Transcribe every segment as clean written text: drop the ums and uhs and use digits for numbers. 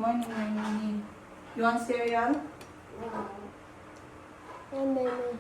Morning, morning. You want cereal? And then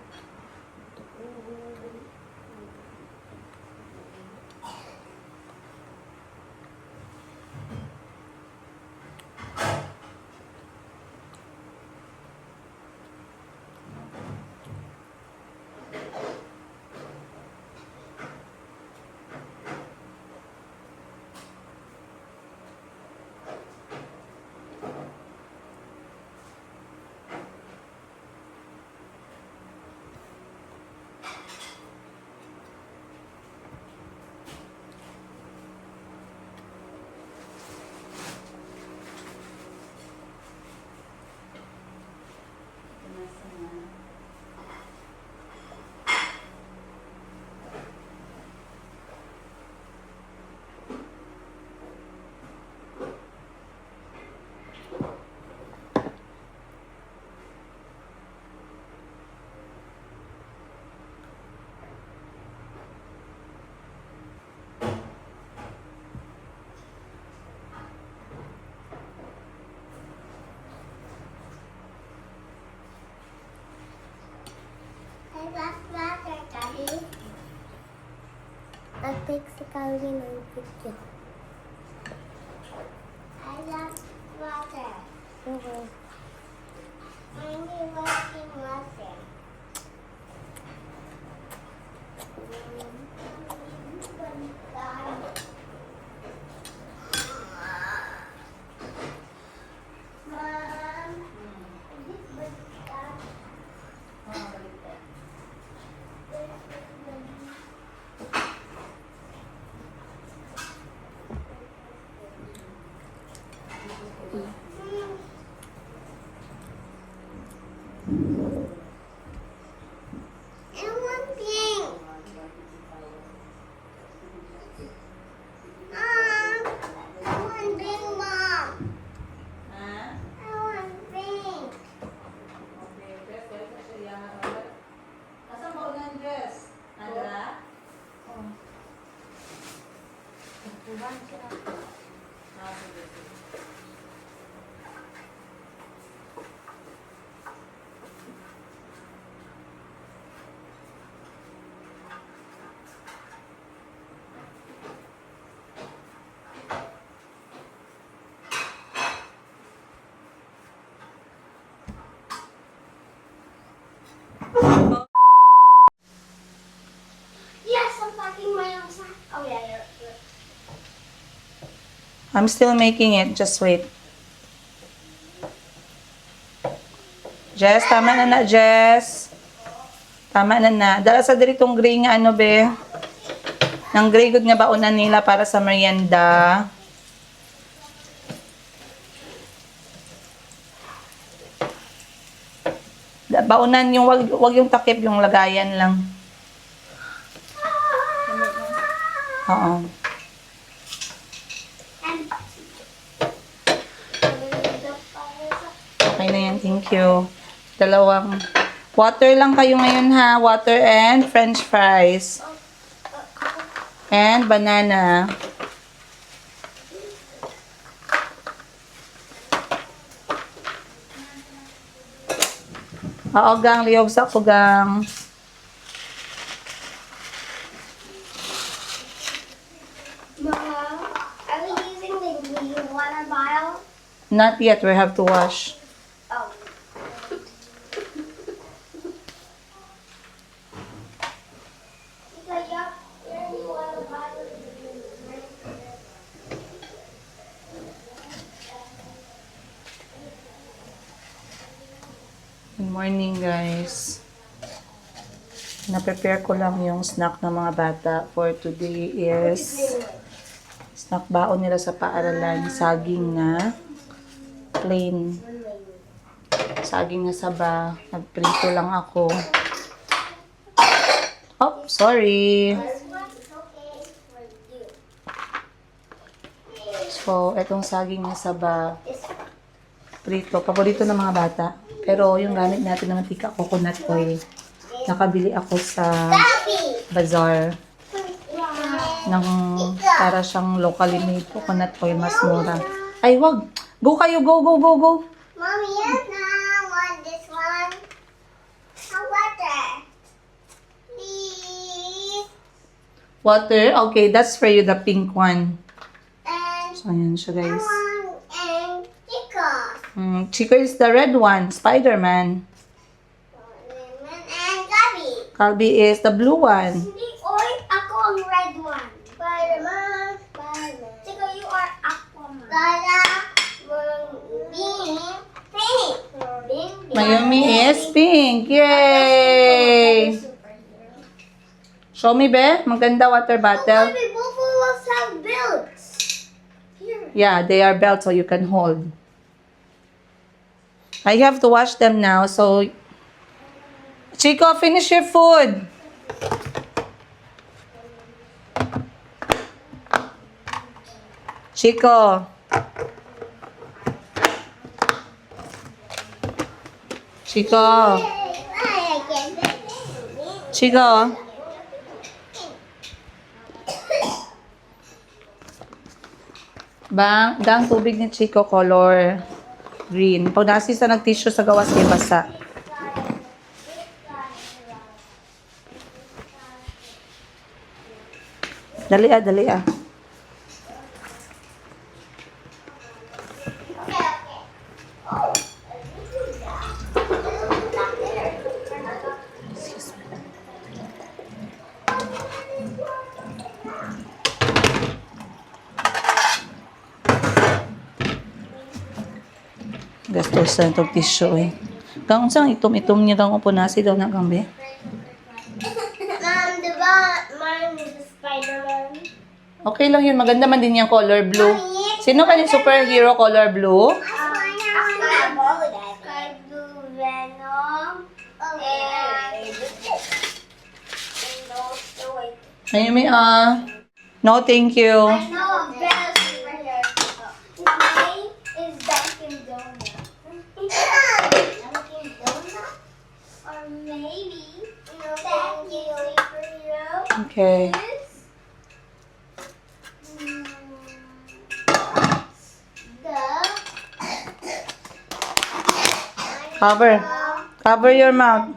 I love water, Daddy. I'll take the Calvin and picture. I love water. Okay. I'm watching water. I want pink. I want pink, Mom. Ha? I want pink. Okay, dress. Balik na siya yaman ulit. Asan ba unang dress? Andra? Oh. Tuwan siya. Ah, sige, sige. Yes, I'm packing my own sack. Oh yeah, yeah. I'm still making it. Just wait. Jess, tama na na, Jess. Tama na na. Dala sa diritong gray nga ano, be. Nang gray good nga baunan nila para sa merienda. Baunan yung wag yung takip, yung lagayan lang. Oo. Okay na yan, thank you. Dalawang. Water lang kayo ngayon ha. Water and french fries. And banana. Oo, gang. Liyog sa ko, gang. Mom, are we using the green water bottle? Not yet. We have to wash. Oh. Because your green water bottle is green. Good morning, guys. Na-prepare ko lang yung snack ng mga bata for today is snack baon nila sa paaralan. Saging na plain. Saging na saba. Nagprito lang ako. Oh, sorry. This one's okay for you. So, etong saging na saba. This one. Prito. Paborito ng mga bata. Pero yung gamit natin ng mantika, coconut oil. Nakabili ako sa Papi! bazaar Wow. ng para siyang locally made coconut oil, mas mura. Ay, wag! Go kayo, go, go, go, go. Mommy, yes, now want this one. How water? Please. Water? Okay, that's for you, the pink one. And So, ayan siya, I guys. want and Chico. Chico is the red one, Spider-Man. And Gabby. Calby is the blue one. Hindi, oy, ako ang red one. Spider-Man. Spider-Man. Chico, you are Aquaman. Dada. Bing. Pink. Bing. Mayumi is pink. Yay! Show me, be. Maganda water bottle. Baby, both of us have belts. Here. Yeah, they are belts so you can hold. I have to wash them now, so... Chico, finish your food. Chico. Chico. Chico. Dang tubig ni Chico color green. Pag nasi sa nag-tissue sa gawas kay basa. Dali ah. Gastos sa itong tissue eh. Kung saan itom-itom niya kang upunasi daw na kang be? Diba, mine is a Spider-Man. Okay lang yun. Maganda man din yung color blue. Sino ka ni superhero color blue? Sky Blue, Venom, and also, wait. Ayumi No, thank you. I know a best superhero. His name is Dunkin' Donut. Dunkin' Donut? Or maybe, thank you, superhero. Okay. Is the Cover. Cover your mouth.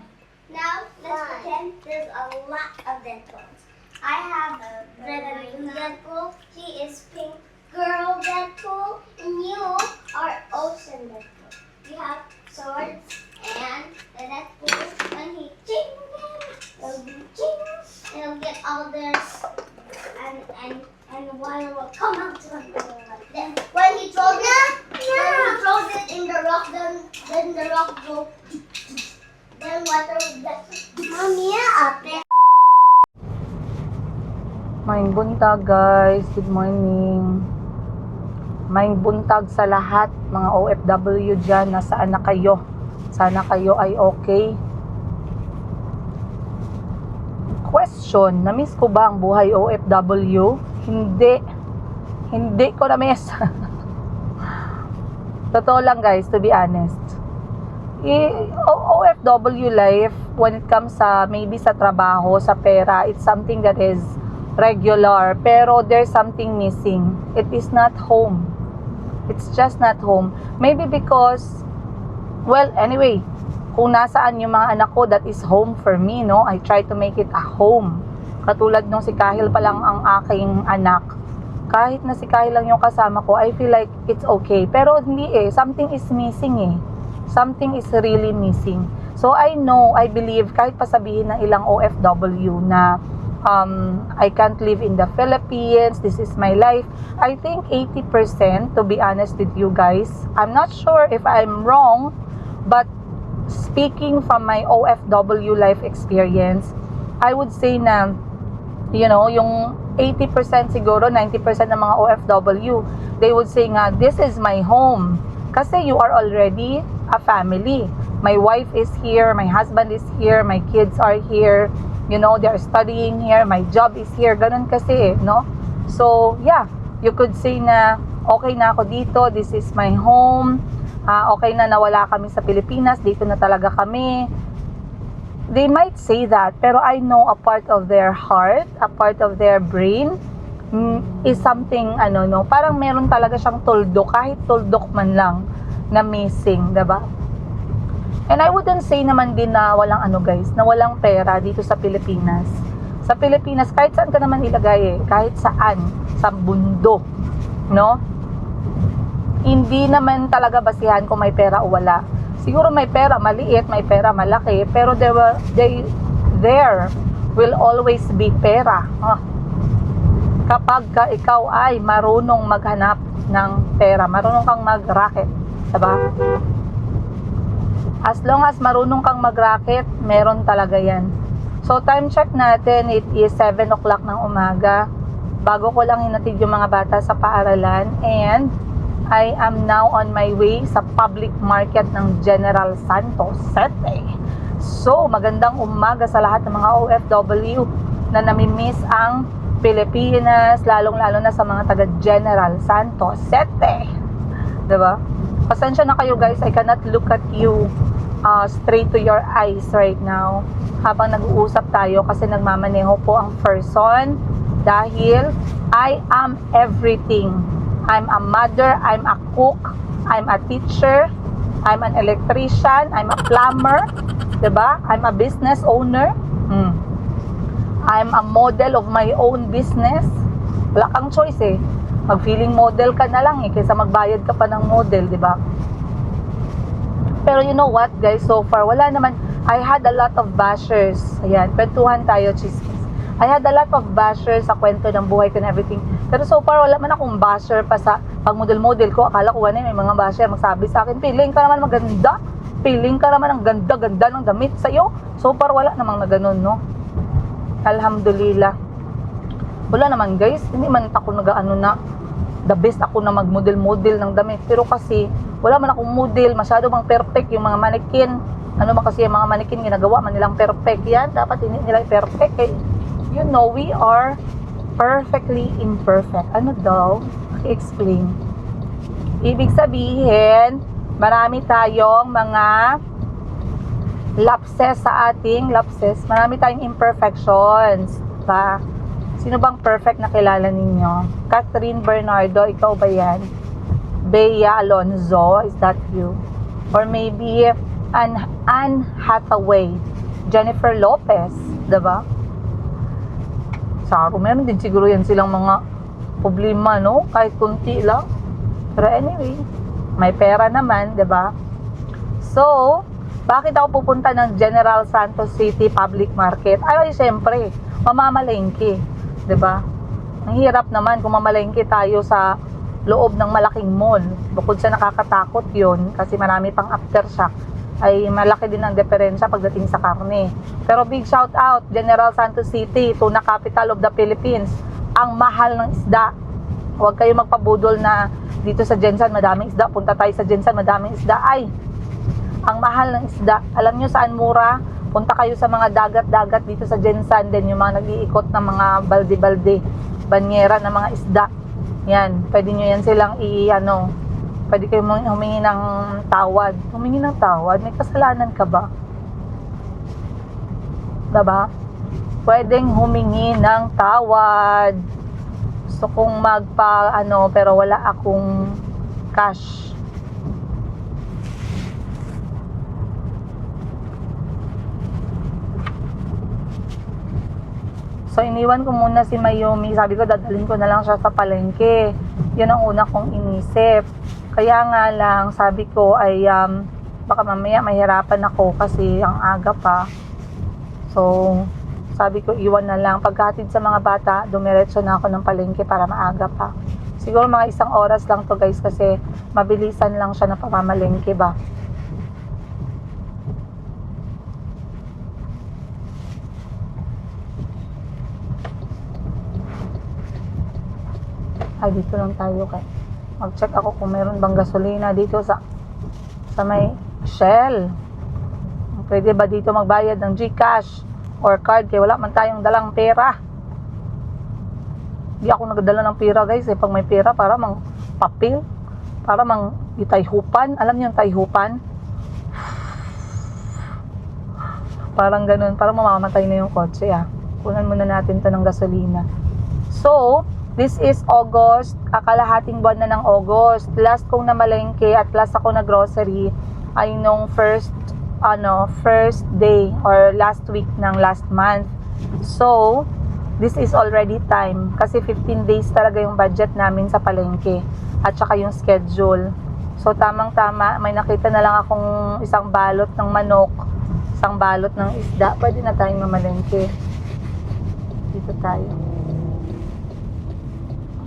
Now, let's pretend there's a lot of Deadpools. I have Red Blue Deadpool. She is Pink Girl Deadpool. And you are Ocean Deadpool. You have swords and the Deadpool. When he ching, it'll be ching. It'll get all this and water will come out to him. Then when he throws it in the rock, then the rock will. Then water will get. Mommy, ate. Maing buntag guys. Good morning. Maing buntag sa lahat mga OFW dyan. Nasaan na kayo? Sana kayo ay okay. Question, na-miss ko ba ang buhay OFW? Hindi. Hindi ko na-miss. Totoo lang guys, to be honest. OFW life, when it comes sa maybe sa trabaho, sa pera, it's something that is regular. Pero there's something missing. It is not home. It's just not home. Maybe because, well, anyway, kung nasaan yung mga anak ko, that is home for me, no? I try to make it a home. Katulad nung si Kahil pa lang ang aking anak. Kahit na si Kahil lang yung kasama ko, I feel like it's okay. Pero hindi eh. Something is missing eh. Something is really missing. So I know, I believe, kahit pa sabihin ng ilang OFW na I can't live in the Philippines, this is my life. I think 80%, to be honest with you guys, I'm not sure if I'm wrong, but speaking from my OFW life experience, I would say na, you know, yung 80% siguro, 90% ng mga OFW, they would say nga, this is my home. Kasi you are already a family. My wife is here, my husband is here, my kids are here, you know, they are studying here, my job is here, ganun kasi, no? So, yeah, you could say na, okay na ako dito, this is my home, okay na nawala kami sa Pilipinas, dito na talaga kami. They might say that, pero I know a part of their heart, a part of their brain, is something, no, parang meron talaga siyang tuldok, kahit tuldok man lang, na missing, diba? And I wouldn't say naman din na walang guys, na walang pera dito sa Pilipinas. Sa Pilipinas, kahit saan ka naman ilagay kahit saan, sa bundok, no? Hindi naman talaga basihan kung may pera o wala. Siguro may pera maliit, may pera malaki, pero there will always be pera. Kapag ikaw ay marunong maghanap ng pera, marunong kang mag-racket, diba? As long as marunong kang mag-racket, meron talaga yan. So, time check natin, it is 7 o'clock ng umaga. Bago ko lang hinatid yung mga bata sa paaralan. And, I am now on my way sa public market ng General Santos City. So, magandang umaga sa lahat ng mga OFW na namimiss ang Pilipinas, lalong-lalo na sa mga taga General Santos City. Diba? Pasensya na kayo guys, I cannot look at you straight to your eyes right now habang nag-uusap tayo kasi nagmamaneho po ang person dahil I am everything. I'm a mother, I'm a cook, I'm a teacher, I'm an electrician, I'm a plumber, diba? I'm a business owner. I'm a model of my own business. Wala kang choice mag-feeling model ka na lang kaysa magbayad ka pa ng model, diba? Pero you know what guys, so far wala naman. I had a lot of bashers. Ayan, kwentuhan tayo, chismis. I had a lot of bashers sa kwento ng buhay ko and everything. Pero so far wala man akong basher pa sa pag-model-model ko. Akala ko may mga basher magsabi sa akin, feeling ka naman maganda, feeling ka naman ang ganda-ganda ng damit sa'yo. So far wala namang na ganun, no? Alhamdulillah. Wala naman guys, hindi man ako na the best ako na mag-model-model ng damit. Pero kasi wala man akong model, masyado bang perfect yung mga mannequin. Kasi yung mga mannequin ginagawa man nilang perfect yan. Dapat hindi nila perfect you know, we are perfectly imperfect. Ano daw? I-explain. Ibig sabihin, marami tayong mga lapses sa ating marami tayong imperfections. Diba? Sino bang perfect na kilala ninyo? Catherine Bernardo, ikaw ba yan? Bea Alonzo, is that you? Or maybe Anne Hathaway, Jennifer Lopez, diba? Saro, meron din siguro yan silang mga problema, no? Kahit kunti lang. Pero anyway, may pera naman, diba? So, bakit ako pupunta ng General Santos City Public Market? Ay, syempre, mamamalengke, diba? Ang hirap naman kung mamalengke tayo sa loob ng malaking mall. Bukod sa nakakatakot yun, kasi marami pang aftershock, ay malaki din ang diferensya pagdating sa karne. Pero big shout out, General Santos City, tuna capital of the Philippines. Ang mahal ng isda. Huwag kayo magpabudol na dito sa Jensan madaming isda, punta tayo sa Jensan madaming isda. Ay, ang mahal ng isda. Alam nyo saan mura? Punta kayo sa mga dagat-dagat dito sa Jensan, din yung mga nag-iikot ng mga balde-balde, banyera ng mga isda. Yan, pwede nyo yan silang pwede kayo humingi ng tawad. Humingi ng tawad? May kasalanan ka ba? Diba? Pwedeng humingi ng tawad. Gusto kong pero wala akong cash. So, iniwan ko muna si Mayumi. Sabi ko, dadalhin ko na lang siya sa palengke. Yun ang una kong inisip. Kaya nga lang, sabi ko ay baka mamaya mahirapan ako kasi ang aga pa. So, sabi ko, iwan na lang. Pagkatid sa mga bata, dumiretso na ako ng palengke para maaga pa. Siguro mga 1 oras lang to guys kasi mabilisan lang siya na pamamalengke ba. Ay, dito lang tayo mag-check ako kung meron bang gasolina dito sa may Shell. Pwede ba dito magbayad ng GCash or card kaya wala man tayong dalang pera. Hindi ako nagdala ng pera guys pag may pera para mang papel, para mang itayhupan. Alam niyo yung tayhupan? Parang ganun, para mamamatay na yung kotse Kunan muna natin to ng gasolina. So, This is August, kakalahating buwan na ng August. Last kong namalengke at last ako na grocery ay nung first day or last week ng last month. So, this is already time kasi 15 days talaga yung budget namin sa palengke at saka yung schedule. So, tamang-tama, may nakita na lang akong isang balot ng manok, isang balot ng isda. Pwede na tayong mamalengke. Dito tayo.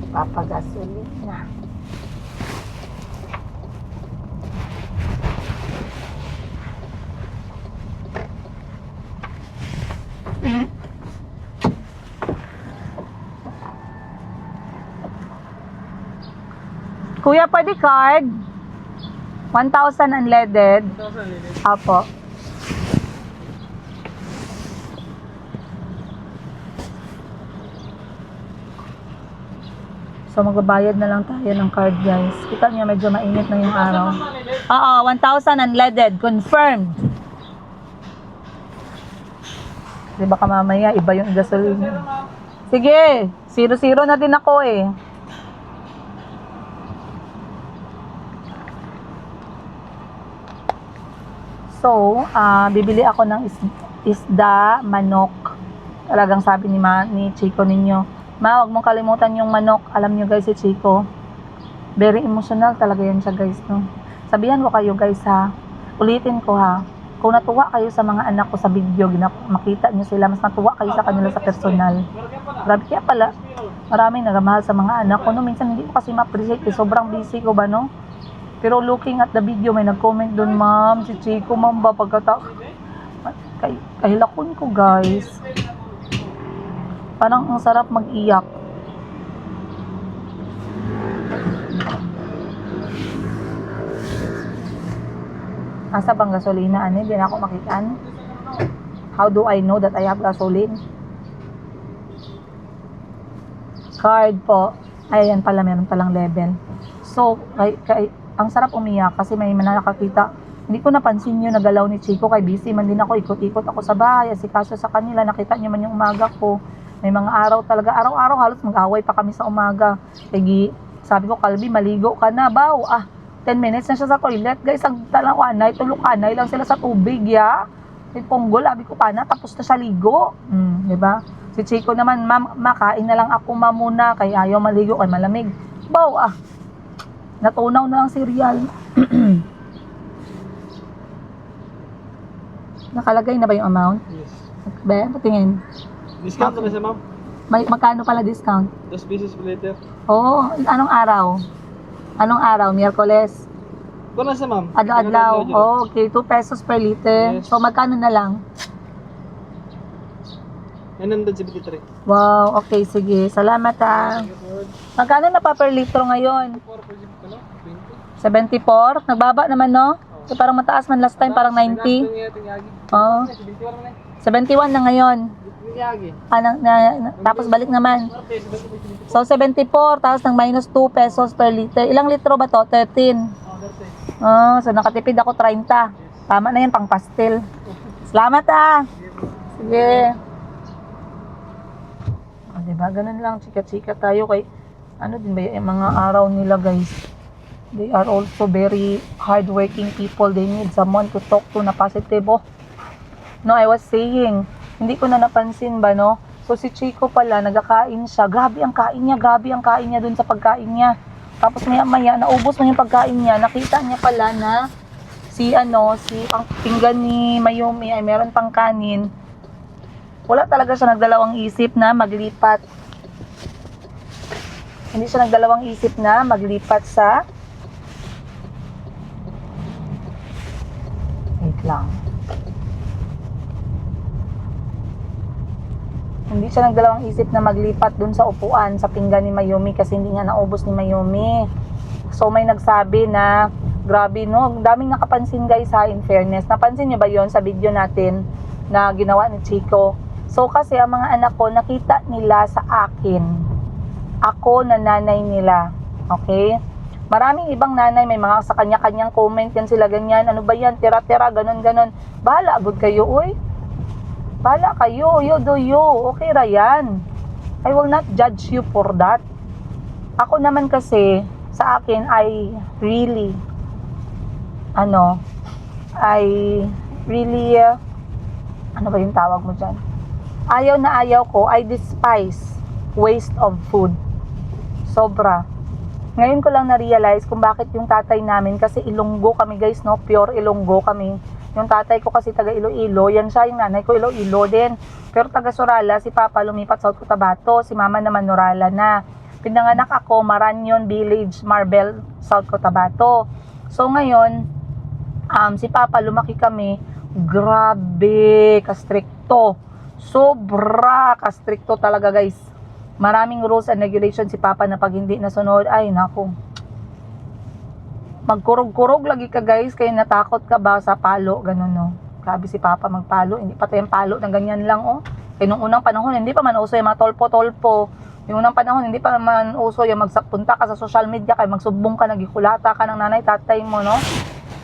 Papagasolina. Kuya, pwede card? 1,000 unleaded. 1,000 ulit. Apo. So, magbabayad na lang tayo ng card, guys. Kita niyo, medyo mainit na yung araw. Oo, 1,000 unleaded. Confirmed. Di ba mamaya, iba yung gasolina. Sige, 0-0 na din ako eh. So, bibili ako ng isda, manok. Talagang sabi ni Chico ninyo, Ma, huwag mong kalimutan yung manok. Alam nyo guys, si Chico, very emotional talaga yan siya guys, no? Sabihan ko kayo guys ha, ulitin ko ha, kung natuwa kayo sa mga anak ko sa video, makita nyo sila, mas natuwa kayo sa kanila sa personal. Grabe, kaya pala, maraming nagamahal sa mga anak ko, no? Minsan hindi ko kasi ma-appreciate, sobrang busy ko ba, no? Pero looking at the video, may nag-comment doon, ma'am, si Chico, ma'am ba, kahilakon ko guys. Parang ang sarap mag-iyak. Asa bang gasolina? Ano? Hindi na ako makitaan. How do I know that I have gasoline? Card po. Ayan pala, meron palang level. So, ang sarap umiyak kasi may nakakita. Hindi ko napansin yung nagalaw ni Chico kay busy man din ako. Ikot-ikot ako sa bahay. Asikaso sa kanila. Nakita niyo man yung umaga ko. May mga araw talaga, araw-araw halos mag-away pa kami sa umaga. Kaya sabi ko, Kalbi, maligo ka na, baw. 10 minutes na siya sa toilet. Guys, ang talawanay, tulukanay lang sila sa tubig, ya. May punggol, sabi ko pa na, tapos na siya ligo. Diba? Si Chico naman, ma'am, makain na lang ako muna, kaya ayaw maligo, kay malamig. Baw, natunaw na lang cereal. Nakalagay na ba yung amount? Yes. Be, patingin. Discount na siya, ma'am. Magkano pala discount? 2 pieces per liter. Oo, anong araw? Anong araw? Miyerkules? Kung na siya, ma'am. Adlaw-adlaw. Oh, okay, 2 pesos per liter. Yes. So, magkano na lang? 973. Wow, okay, sige. Salamat Magkano na pa per litro ngayon? 74? Nagbaba naman, no? So, parang mataas man last time, parang 90. Oh, 71 na ngayon. Tapos balik naman. So, 74, tapos ng minus 2 pesos per liter. Ilang litro ba to? 13. Oh, so nakatipid ako 30. Tama na yan, pang pastel. Salamat Sige. Oh, diba? Ganun lang, chika-chika tayo kay ano din ba yung mga araw nila guys. They are also very hardworking people. They need someone to talk to na positive. Oh. No, I was saying, hindi ko na napansin ba, no? So, si Chico pala, nagkakain siya. Grabe ang kain niya dun sa pagkain niya. Tapos maya-maya, naubos mo yung pagkain niya. Nakita niya pala na ang pinggan ni Mayumi ay meron pang kanin. Wala talaga siya nagdalawang isip na maglipat. Hindi siya nagdalawang isip na maglipat sa... Wait lang. Hindi siya nagdalawang isip na maglipat dun sa upuan sa pinggan ni Mayumi kasi hindi nga naubos ni Mayumi. So may nagsabi na grabe no, daming nakapansin guys in fairness. Napansin niyo ba yon sa video natin na ginawa ni Chico? So kasi ang mga anak ko nakita nila sa akin. Ako na nanay nila. Okay? Maraming ibang nanay may mga sa kanya-kanyang comment yan sila ganyan. Ano ba yan? Tira-tira, ganon-ganon. Bahala agad kayo, uy. Bahala kayo, you do you. Okay ra yan. I will not judge you for that. Ako naman kasi, sa akin ay really, ano, ay really, ano ba yung tawag mo dyan? Ayaw na ayaw ko, I despise waste of food. Sobra. Ngayon ko lang na-realize kung bakit yung tatay namin, kasi Ilonggo kami guys, no? Pure Ilonggo kami. Yung tatay ko kasi taga Iloilo, yan siya, yung nanay ko Iloilo din. Pero taga Sorala, si Papa lumipat sa South Cotabato, si Mama naman Norala na. Pinanganak ako, Maranyon Village, Marbel, South Cotabato. So ngayon, si Papa lumaki kami, grabe, kastrikto. Sobra kastrikto talaga guys. Maraming rules and regulations si Papa na pag hindi nasunod, ay naku. Magkurog-kurog lagi ka guys, kaya natakot ka ba sa palo, ganun no. Grabe si Papa magpalo, hindi pa tayong palo ng ganyan lang oh. Kaya nung unang panahon, hindi pa man uso yung mga tolpo-tolpo. Yung unang panahon, hindi pa man uso yung magpunta ka sa social media, kaya magsubong ka, nagikulata ka ng nanay, tatay mo no.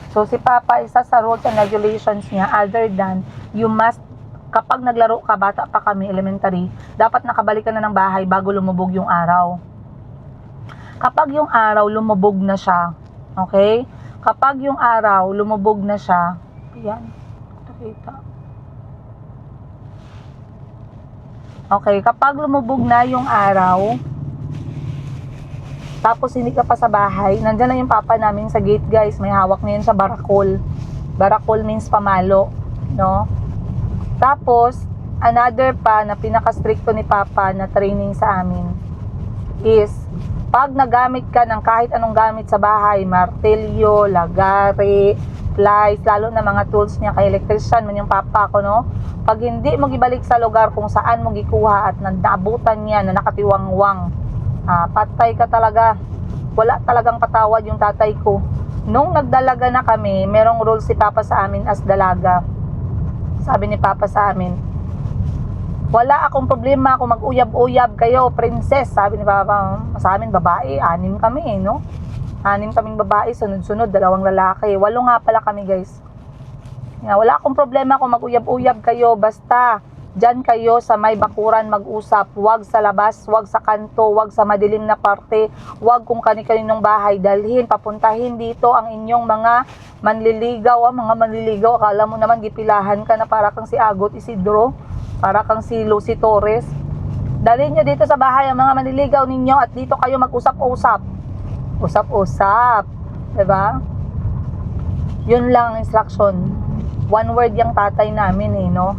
So si Papa, isa sa rules and regulations niya, other than, you must, kapag naglaro ka, bata pa kami, elementary, dapat nakabalik ka na ng bahay bago lumubog yung araw. Kapag yung araw lumubog na siya, okay? Kapag yung araw lumubog na siya, yan, nakita. Okay, kapag lumubog na yung araw, tapos hindi ka pa sa bahay, nandyan lang yung Papa namin sa gate guys, may hawak na yun sa barakol. Barakol means pamalo, no? Tapos, another pa na pinaka-stricto ni Papa na training sa amin is, pag nagamit ka ng kahit anong gamit sa bahay, martelyo, lagari, plies, lalo na mga tools niya, kay electrician man yung Papa ko, no? Pag hindi mo gibalik sa lugar kung saan mo gikuha at naabutan niya na nakatiwangwang, patay ka talaga. Wala talagang patawad yung tatay ko. Nung nagdalaga na kami, merong rule si Papa sa amin as dalaga. Sabi ni Papa sa amin, wala akong problema kung mag-uyab-uyab kayo, princess. Sabi ni Papa, sa amin babae, 6 kami no? 6 kaming babae, sunod-sunod, 2 lalaki. 8 nga pala kami guys. Wala akong problema kung mag-uyab-uyab kayo, basta dyan kayo sa may bakuran mag-usap. Huwag sa labas, huwag sa kanto, huwag sa madilim na parte, huwag kung kani-kaninong bahay dalhin, papuntahin dito ang inyong mga manliligaw. Mga manliligaw, akala mo naman gipilahan ka na para kang si Agot Isidro, para kang si Lucy Torres. Dalhin nyo dito sa bahay ang mga manliligaw ninyo at dito kayo mag-usap-usap. Usap-usap, diba? Yun lang ang instruction. One word yung tatay namin no?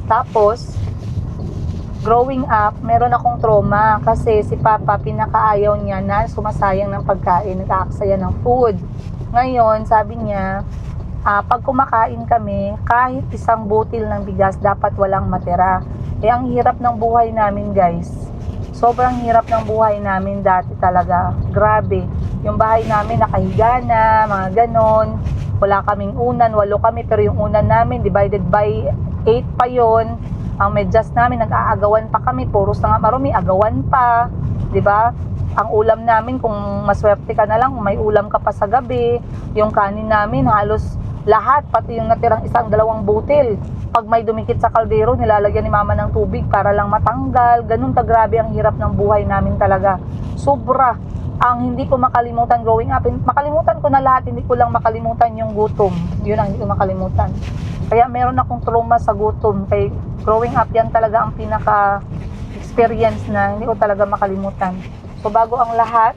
Tapos, growing up, meron akong trauma kasi si Papa, pinakaayaw niya na sumasayang ng pagkain, nag-aaksaya ng food. Ngayon, sabi niya, pag kumakain kami, kahit isang butil ng bigas, dapat walang matira. Ang hirap ng buhay namin guys. Sobrang hirap ng buhay namin dati talaga. Grabe. Yung bahay namin nakahiga na, mga ganon. Wala kaming unan, 8 kami, pero yung unan namin divided by 8 pa yon. Ang medyas namin, nag-aagawan pa kami, puros na nga marumi, agawan pa, di ba? Ang ulam namin, kung maswerte ka na lang, may ulam ka pa sa gabi. Yung kanin namin, halos lahat, pati yung natirang 1-2 butil. Pag may dumikit sa kaldero, nilalagyan ni Mama ng tubig para lang matanggal. Ganun kagrabe ang hirap ng buhay namin talaga. Sobra. Ang hindi ko makalimutan growing up, makalimutan ko na lahat, hindi ko lang makalimutan yung gutom. Yun ang hindi ko makalimutan. Kaya meron akong trauma sa gutom. Kaya growing up, yan talaga ang pinaka-experience na hindi ko talaga makalimutan. So bago ang lahat,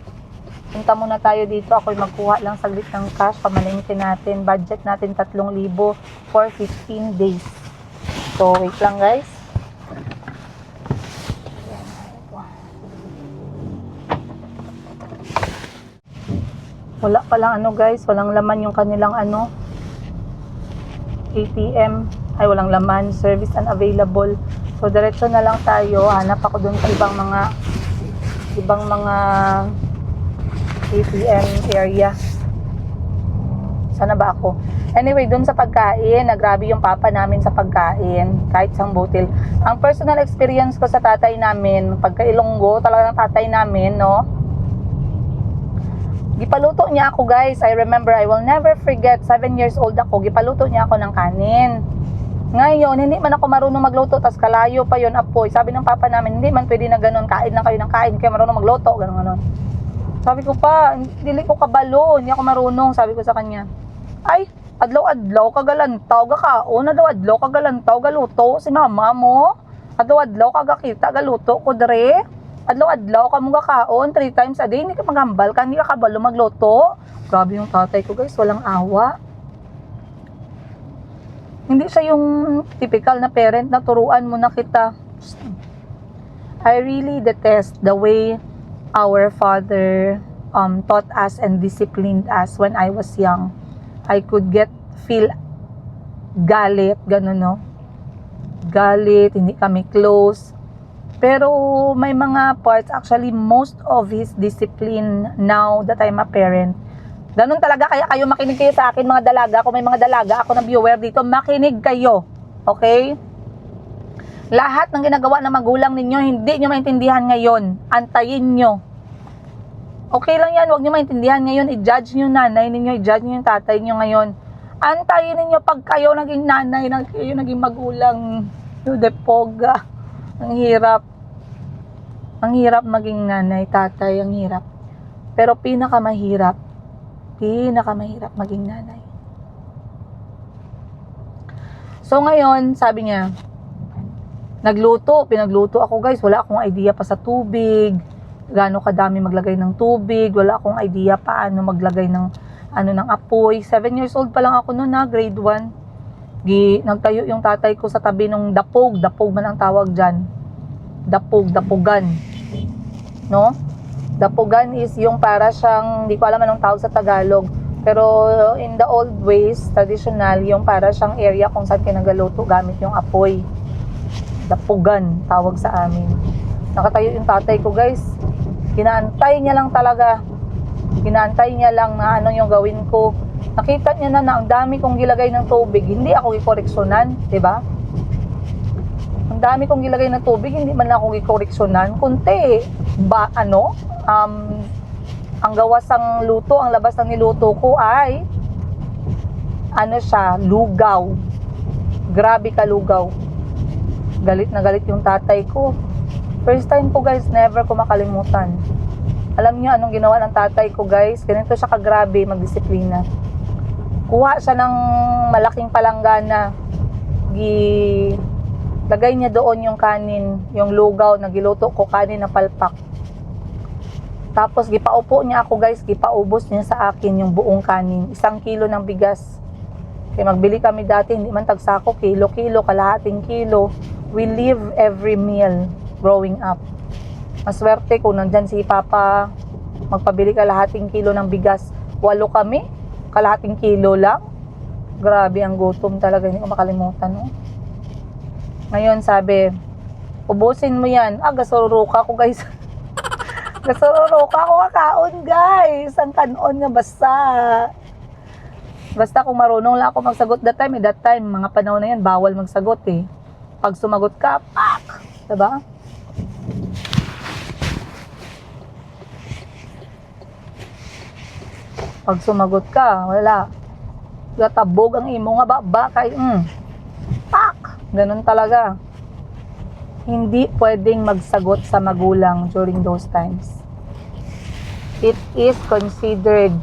punta muna tayo dito. Ako'y magkuha lang saglit ng cash. Pamalingkin natin. Budget natin 3,000 for 15 days. So wait lang guys. Wala palang guys, walang laman yung kanilang ATM, ay walang laman, service unavailable. So diretso na lang tayo, hanap ako dun sa ibang mga ATM area. Sana ba ako? Anyway, dun sa pagkain, nagrabe yung Papa namin sa pagkain, kahit isang butil. Ang personal experience ko sa tatay namin, pagka Ilonggo, talaga ng tatay namin, no? Gipaluto niya ako guys. I remember, I will never forget, 7 years old ako, gipaluto niya ako ng kanin. Ngayon, hindi man ako marunong magluto, tas kalayo pa yon apoy. Sabi ng Papa namin, hindi man pwede na ganun, kain lang kayo ng kain, kaya marunong magluto, ganun. Sabi ko pa, dili ko kabalo, hindi ako marunong. Sabi ko sa kanya, ay, adlaw-adlaw kagalantaw ga kaon, adlaw-adlaw kagalantaw galuto si mama mo. Adlaw-adlaw kagakita galuto ko dre. Adlaw-adlaw ka mo ga kaon 3 times a day, hindi ka magambal ka, hindi ka kabalo magluto. Grabe yung tatay ko guys, walang awa. Hindi siya yung typical na parent na turuan mo na kita. I really detest the way our father taught us and disciplined us when I was young. I could feel galit, gano'n no? Galit, hindi kami close. Pero may mga parts, actually most of his discipline now that I'm a parent, ganun talaga. Kaya kayo makinig kayo sa akin mga dalaga. Kung may mga dalaga ako na viewer dito, makinig kayo. Okay? Lahat ng ginagawa ng magulang ninyo, hindi nyo maintindihan ngayon. Antayin nyo. Okay lang yan, huwag nyo maintindihan ngayon. I-judge nyo nanay ninyo, i-judge nyo yung tatay nyo ngayon. Antayin ninyo pag kayo naging nanay, kayo naging magulang. Depoga. Ang hirap. Ang hirap maging nanay, tatay, ang hirap. Pero pinakamahirap maging nanay. So ngayon, sabi niya, pinagluto ako guys, wala akong idea pa sa tubig, gaano kadami maglagay ng tubig, wala akong idea paano maglagay ng ng apoy. 7 years old pa lang ako noon grade 1. Nagtayo yung tatay ko sa tabi ng dapog man ang tawag dyan. Dapogan. No? Dapogan is yung para siyang, hindi ko alam anong tawag sa Tagalog, pero in the old ways, traditional, yung para siyang area kung saan kinagaluto gamit yung apoy. Dapogan, tawag sa amin. Nakatayo yung tatay ko guys. Kinaantay niya lang talaga. Kinaantay niya lang na anong yung gawin ko. Nakita niya na ang dami kong gilagay ng tubig, hindi ako gikoreksyonan, di ba? Ang dami kong gilagay ng tubig, hindi man ako gikoreksyonan. Kunti, ang gawas ng luto, ang labas ng niluto ko ay lugaw. Grabe ka lugaw. Galit na galit yung tatay ko. First time ko guys, never ko makalimutan. Alam niyo anong ginawa ng tatay ko guys? Ganito siya kagrabe magdisiplina. Kuha siya ng malaking palanggana. Lagay niya doon yung kanin, yung lugaw na giluto ko, kanin na palpak. Tapos gipaupo niya ako guys, gipaubos niya sa akin yung buong kanin. 1 kilo ng bigas. Kaya magbili kami dati, hindi man tagsako, kilo-kilo, kalahating kilo. We live every meal growing up. Maswerte kung nandyan si Papa, magpabili kalahating kilo ng bigas. 8 kami, kalahating kilo lang. Grabe ang gutom talaga, hindi ko makalimutan. No? Ngayon sabi, ubusin mo yan. Gasururo ka ko guys. Gasururo ka ako kakaon guys. Ang kanon nga basta. Basta kung marunong lang ako magsagot that time, mga panahon na yan, bawal magsagot eh. Pag sumagot ka, pak! Diba? Pag sumagot ka, wala. Gatabog ang imo nga ba kay pak! Ganun talaga. Hindi pwedeng magsagot sa magulang during those times. It is considered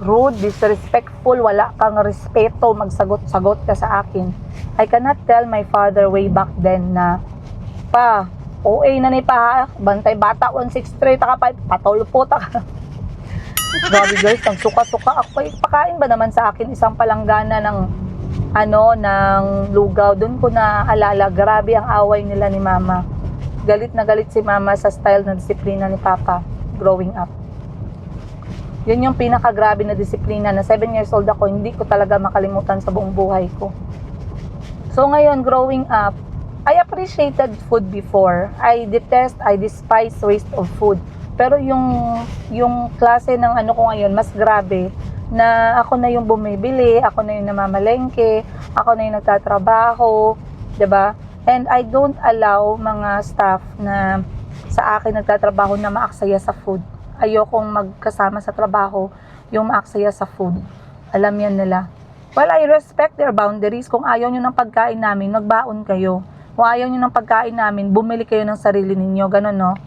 rude, disrespectful, wala kang respeto, magsagot-sagot ka sa akin. I cannot tell my father way back then na, pa, OA na ni pa, bantay bata, 163, taka pa, patulpo, taka. Grabe guys, nagsuka-suka ako. Pakain ba naman sa akin isang palanggana ng lugaw? Doon ko na alala, grabe ang away nila ni mama. Galit na galit si mama sa style na disiplina ni papa growing up. Yun yung pinakagrabe na disiplina na 7 years old ako, hindi ko talaga makalimutan sa buong buhay ko. So ngayon, growing up, I appreciated food before. I despise waste of food. Pero yung klase ng ko ngayon, mas grabe, na ako na yung bumibili, ako na yung namamalengke, ako na yung nagtatrabaho, 'di ba? And I don't allow mga staff na sa akin nagtatrabaho na maaksaya sa food. Ayokong magkasama sa trabaho yung maaksaya sa food. Alam yan nila. Well, I respect their boundaries. Kung ayaw nyo ng pagkain namin, magbaon kayo. Kung ayaw nyo ng pagkain namin, bumili kayo ng sarili ninyo. Ganon, no?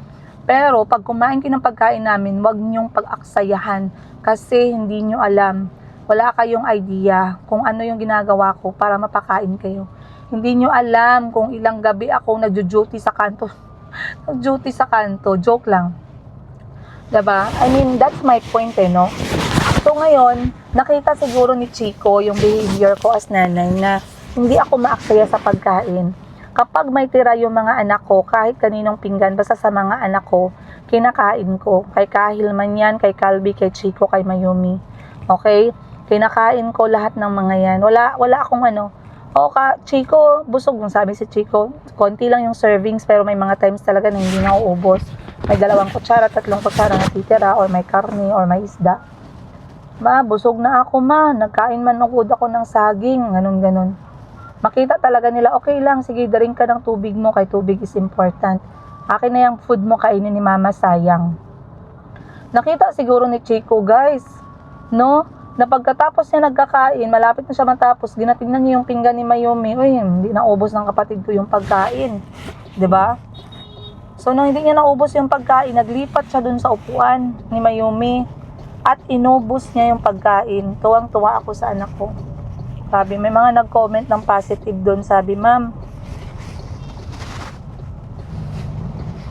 Pero pag kumain kayo ng pagkain namin, wag niyong pag-aksayahan kasi hindi niyo alam. Wala kayong idea kung ano yung ginagawa ko para mapakain kayo. Hindi niyo alam kung ilang gabi ako nagjo-duty sa kanto. Nag-duty sa kanto, joke lang. 'Di ba? I mean, that's my point no. So ngayon, nakita siguro ni Chico yung behavior ko as nanay na hindi ako maaksaya sa pagkain. Kapag may tira yung mga anak ko, kahit kaninong pinggan, basta sa mga anak ko, kinakain ko. Kay Kahil man yan, kay Calby, kay Chico, kay Mayumi. Okay? Kinakain ko lahat ng mga yan. Wala akong ano. Chico, busog yung sabi si Chico. Konti lang yung servings, pero may mga times talaga na hindi na uubos. May 2 kutsara, 3 kutsara na titira, or may karne, or may isda. Ma, busog na ako ma. Nagkain man nukod ako ng saging. Ganun. Makita talaga nila, okay lang, sige, drink ka ng tubig mo, kay tubig is important. Akin na yung food mo, kainin ni mama, sayang. Nakita siguro ni Chico, guys, no? Na pagkatapos niya nagkakain, malapit na siya matapos, ginatingnan niya yung pinggan ni Mayumi, uy, hindi naubos ng kapatid ko yung pagkain. 'Di ba? So, nung hindi niya naubos yung pagkain, naglipat siya dun sa upuan ni Mayumi at inubos niya yung pagkain. Tuwang-tuwa ako sa anak ko. Sabi, may mga nag-comment ng positive doon. Sabi, ma'am,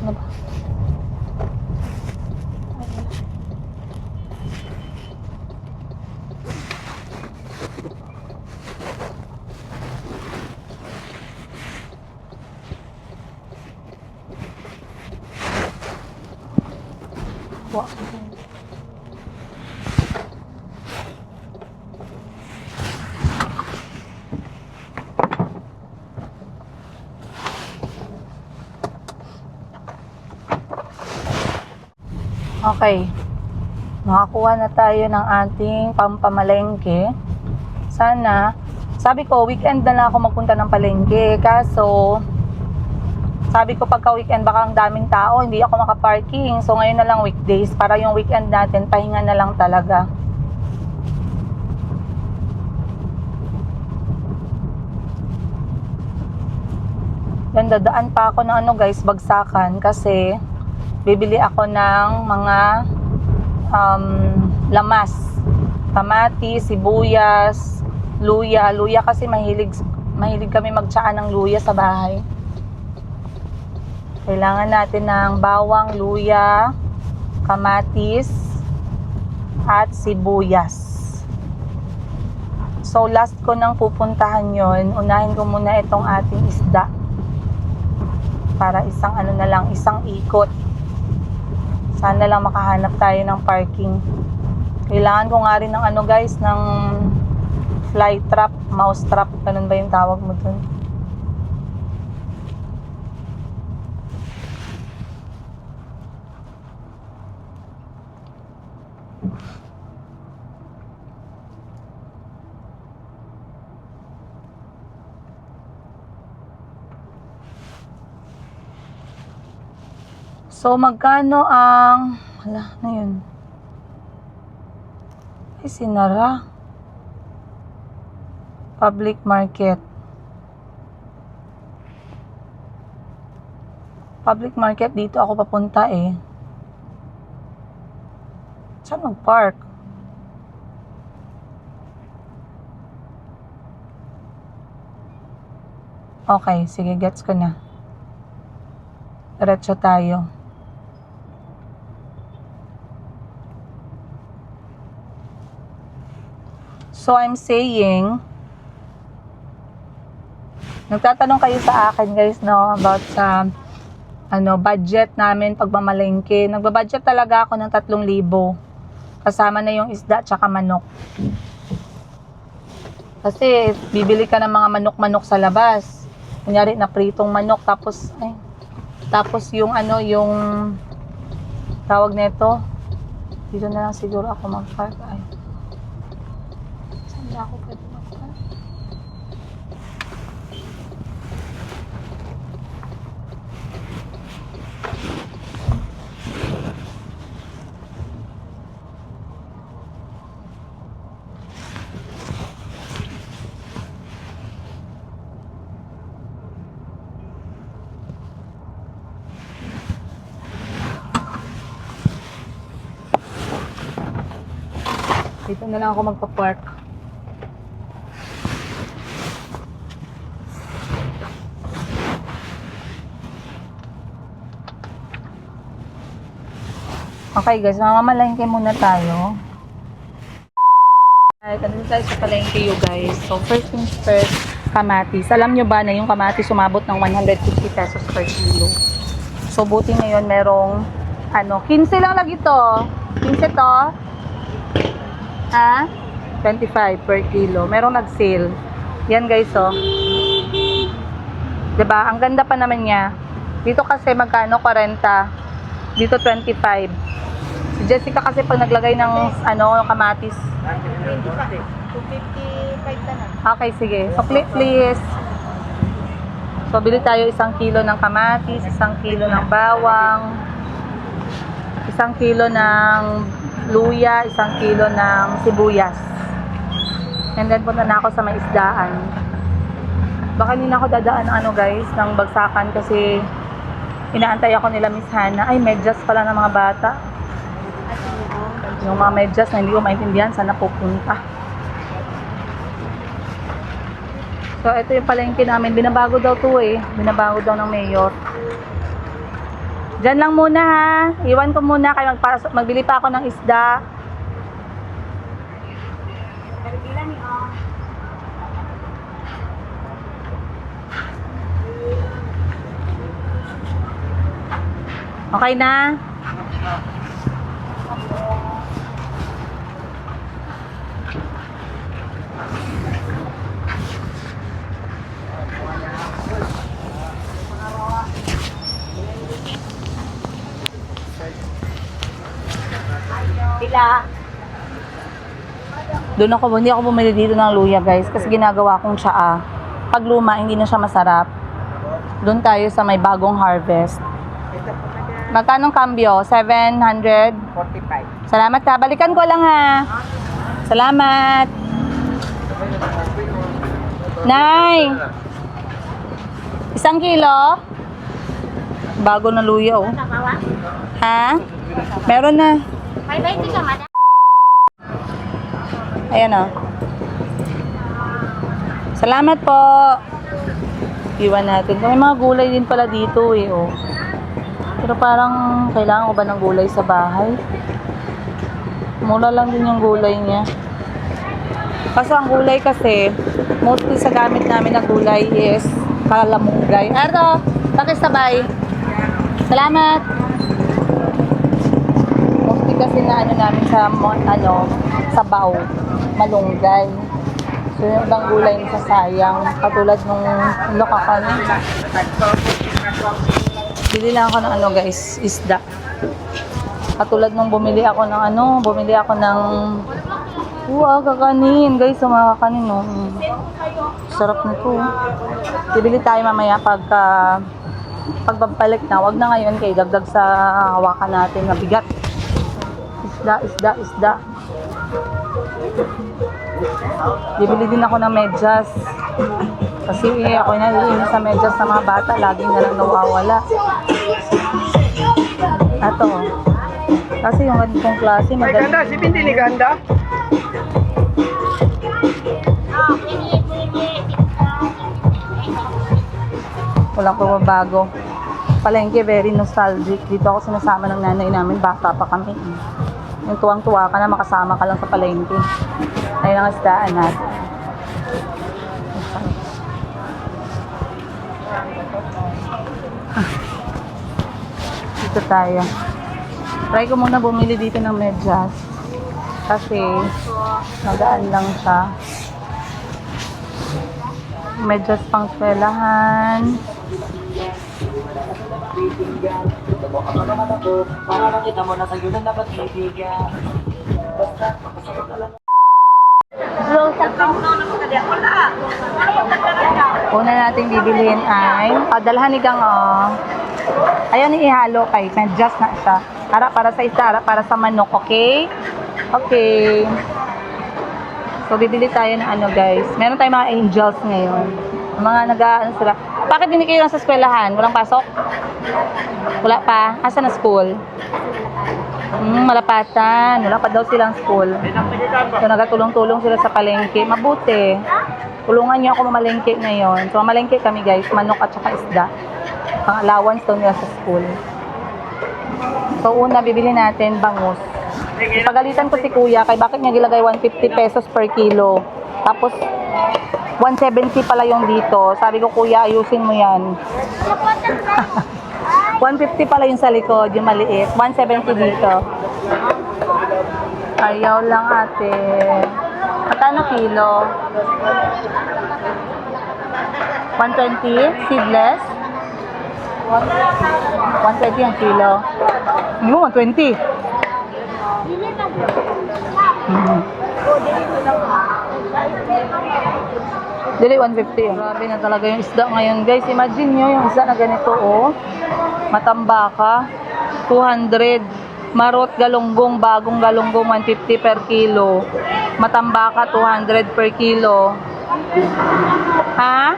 ano ba? Wow. Okay, nakakuha na tayo ng ating pampamalengke. Sana, sabi ko, weekend na lang ako magpunta ng palengke. Kaso, sabi ko pagka weekend baka ang daming tao, hindi ako makaparking. So ngayon na lang weekdays, para yung weekend natin, pahinga na lang talaga. Yan, dadaan pa ako ng guys, Bagsakan, kasi bibili ako ng mga lamas, kamatis, sibuyas, luya kasi mahilig kami magtsaan ng luya sa bahay. Kailangan natin ng bawang, luya, kamatis, at sibuyas. So last ko nang pupuntahan yon, unahin ko muna itong ating isda para isang ikot. Sana lang makahanap tayo ng parking. Kailangan ko nga rin ng guys, ng fly trap, mouse trap, ganun ba yung tawag mo dun? So, magkano ang... Wala na yun. Ay, sinara. Public market. Public market, dito ako papunta eh. Saan mag-park? Okay, sige, gets ko na. Diretso tayo. So, I'm saying, nagtatanong kayo sa akin guys, no, about sa budget namin pagmamalengke. Nagbabudget talaga ako ng 3,000. Kasama na yung isda tsaka manok. Kasi, bibili ka ng mga manok-manok sa labas. Kunyari, na pritong manok, tapos yung yung tawag nito, dito na lang siguro ako mag-park. Ay. Saan ako pwede mag-park? Dito na lang ako magpa-park. Okay guys, mamamalengke muna tayo. Ay, kanina tayo sa palengke you guys. So first things first, kamatis. Alam nyo ba na yung kamatis sumabot ng 150 pesos per kilo? So buti ngayon merong 15 lang lagi to. 15 to. Ha? 25 per kilo. Merong nag-sale. Yan guys oh. 'Di ba? Ang ganda pa naman niya. Dito kasi magkano 40. Dito 25. Si Jessica kasi pag naglagay ng kamatis. 255 na. Okay, sige. So please. So bili tayo 1 kilo ng kamatis, 1 kilo ng bawang, 1 kilo ng luya, 1 kilo ng sibuyas. And then punta na ako sa may isdaan. Baka hindi na ako dadaan guys, ng bagsakan kasi inaantay ako nila Miss Hannah. Ay, medyas pala ng mga bata. Yung mga medyas na hindi ko maintindihan saan napupunta. So, ito yung palengke namin. Binabago daw to eh. Binabago daw ng mayor. Diyan lang muna ha. Iwan ko muna kayo. Magbili pa ako ng isda. Okay na? Pila. Hindi ako bumili dito ng luya guys kasi ginagawa kong tsaa. Pag luma, hindi na siya masarap. Doon tayo sa may bagong harvest. Magkano cambio? 700? 45. Salamat ha. Balikan ko lang ha. Salamat. Nay! 1 kilo? Bago na luya oh. Nakawa? Ha? Meron na. May 20 ka, madam. Ayan o. Salamat po. Iwan natin. May mga gulay din pala dito eh. Oh. Pero parang kailangan ko ba ng gulay sa bahay? Mura lang din yung gulay niya. Kasi ang gulay kasi, mostly sa gamit namin na gulay is kalamunggay. Erdo, pakisabay. Salamat. Mostly kasi na namin sa sabaw, malunggay. So yung ibang gulay na sayang, katulad nung lokakan. Bili lang ako ng guys, isda. Katulad nung bumili ako ng kakanin. Guys, mga kakanin no. Sarap nito. Bibili tayo mamaya pagbabalik na. Wag na ngayon kay dagdag sa hawakan natin na bigat. Isda. Bibili din ako ng medyas. Kasi ako naiinis sa medyas sa mga bata. Laging na lang nawawala. Ato. Kasi yung ganitong klase, madali. Ganda, si Pinti ni Ganda. Walang pagbabago. Palengke, very nostalgic. Dito ako sinasama ng nanay namin. Bata pa kami. Yung tuwang-tuwa ka na, makasama ka lang sa palengke. Ayun ang isdaan natin. Dito tayo. Try ko muna bumili dito ng medyas. Kasi, magaan lang siya. Medyas pang eskwelahan. Para nakita mo na sa yun na dapat bibigyan. Una nating bibilihin ay dalhanigang ayaw ni ihalo kay medyas na siya. Para sa isda, para sa manok, okay? Okay. So bibili tayo ng guys. Meron tayong mga angels ngayon. Mga sila. Bakit hindi kayo nasa eskwelahan? Walang pasok? Wala pa? Asa na school? Malapatan. Wala pa daw silang school. So, nagatulong-tulong sila sa palengke. Mabuti. Tulungan niyo ako mamalengke ngayon. So, mamalengke kami guys. Manok at saka isda. Pang allowance daw nila sa school. So, una, bibili natin bangus. Pagalitan ko si kuya, kay bakit niya gilagay 150 pesos per kilo. Tapos, 170 pala yung dito. Sabi ko, kuya, ayusin mo yan. 150 pala yung sa likod, yung maliit. 170 dito. Ayaw lang ate. Magkano kilo? 120? Seedless? 120 ang kilo. Hindi mo, 120. Dili 150 yun. Grabe na talaga yung isda ngayon guys. Imagine nyo yung isda na ganito oh. Matambaka. 200. Marot galunggong, bagong galunggong 150 per kilo. Matambaka 200 per kilo. Ha?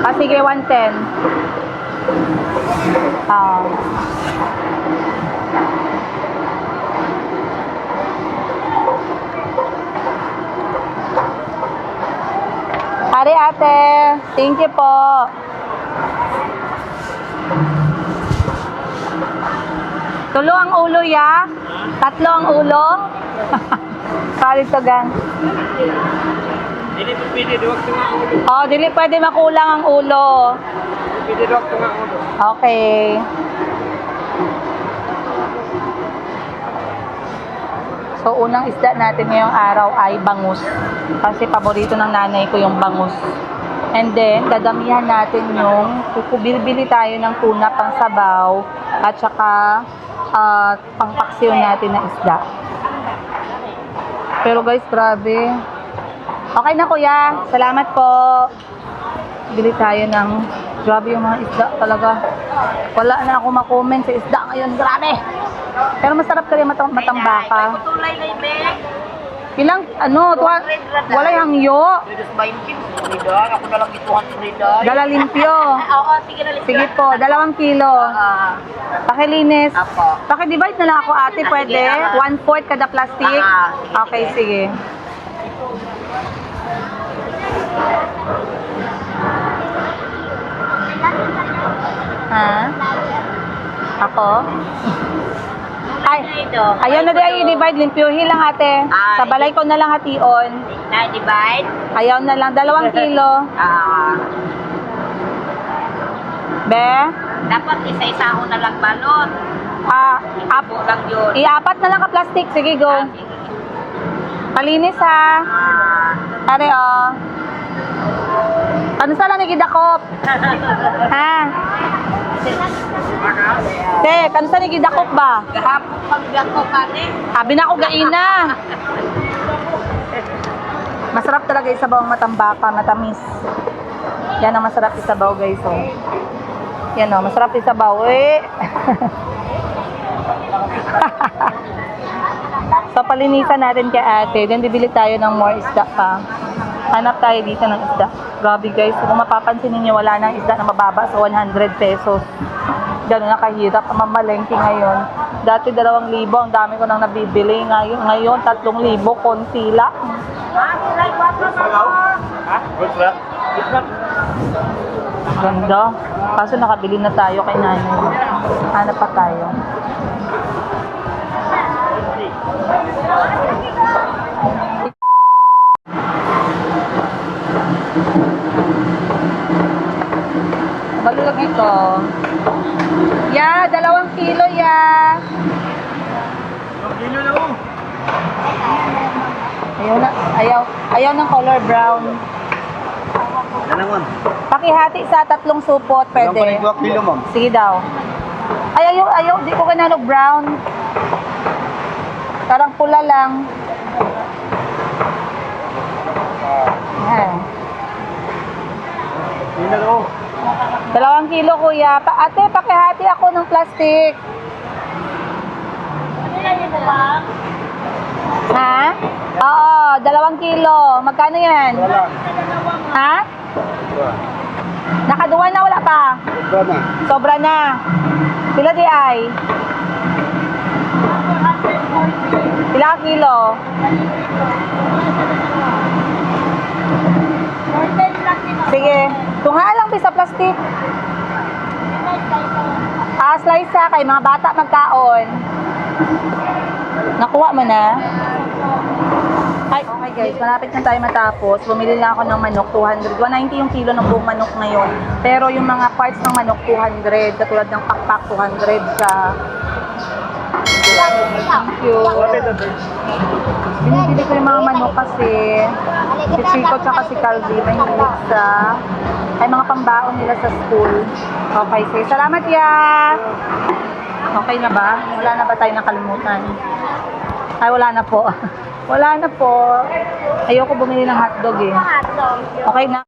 Ah, sige 110. Ah. Hari ate, thank you po. Tulo ang ulo ya? Tatlo ang ulo? Pari to gang. Dili po pwede duwag ito nga ulo. Oh, dili pwede makulang ang ulo. Pwede duwag ito nga ulo. Okay. So, unang isda natin ngayong araw ay bangus. Kasi paborito ng nanay ko yung bangus. And then, dadamihan natin yung bibili tayo ng tuna pang sabaw at saka pangpaksiw natin na isda. Pero guys, grabe. Okay na kuya. Salamat po. Bili tayo ng grabe yung mga isda talaga. Wala na ako makomment sa isda ngayon. Grabe. Pero masarap ka rin matambaka. Tulay na ibig. Ilang, wala yung hangyo. Pwede sa 20. Ridar, ako na lang ituhan sa ridar. Dala limpyo. Oo, sige na lang. Sige po, 2 kilo. Pakilinis. Apo. Pakidivide na lang ako ate, pwede? 1/4 kada plastic? Okay, sige. Ha? Ako? Ay, ayaw na di ay i-divide, limpyohin lang ate. Sa balay ko na lang hation. Na-divide? Ayaw na lang, 2 kilo. Be? Dapat isa-isa ko na lang balot. Up. Lang yun. I-apat na lang ka plastic. Sige, go. Palinis ha. Are, oh. Ano sa lang nagidakop? Ha? Te, kano sa nagidakop ba? Gahapon pag-gako ka ni. Sabi na ako gaina. Masarap talaga isabaw ang matambaka, matamis. Yan ang masarap isabaw guys, oh. Yan oh, masarap isabaw. So, palinisan natin kay ate. Then, bibili tayo ng more isda pa. Hanap tayo dito ng isda. Grabe guys, kung mapapansin ninyo, wala nang isda na mababa sa 100 pesos. Gano'n na kahirap ang mamalengke ngayon. Dati 2,000, ang dami ko nang nabibili. Ngayon 3,000, konti lang. Ganda. Kaso nakabili na tayo kay nanay. Hanap pa tayo. Balulog ito. Ya, 2 kilo ya. 2 kilo na mo. Ayaw ng color brown. Yan naman. Pakihati sa 3 supot, pwede. 2 kilo ma'am. Sige daw. Ay, ayaw. Di ko kananog brown. Parang pula lang. Ayan. Yun na daw. 2 kilo, kuya. Ate, pakihati ako ng plastic. Ha? Oo, 2 kilo. Magkano yan? Wala. Ha? Nakaduwan na, wala pa? Wala na. Sobra na. Pila di ay? Ilang kilo? Sige. Tungaan lang sa plastic. Slice sa kay mga bata magkaon. Nakuha mo na? Ay, okay guys, malapit na tayo matapos. Bumili lang ako ng manok, 200. 190 yung kilo ng buong manok ngayon. Pero yung mga parts ng manok, 200. Katulad ng pakpak, 200 siya. Thank you. Binibili ko yung mga manok kasi si Chico tsaka si Calvi may hilig sa ay mga pambaon nila sa school. Okay, sige. Salamat ya. Okay na ba? Wala na ba tayo nakalimutan? Ay, wala na po. Wala na po. Ayoko bumili ng hotdog eh. Hotdog. Okay na.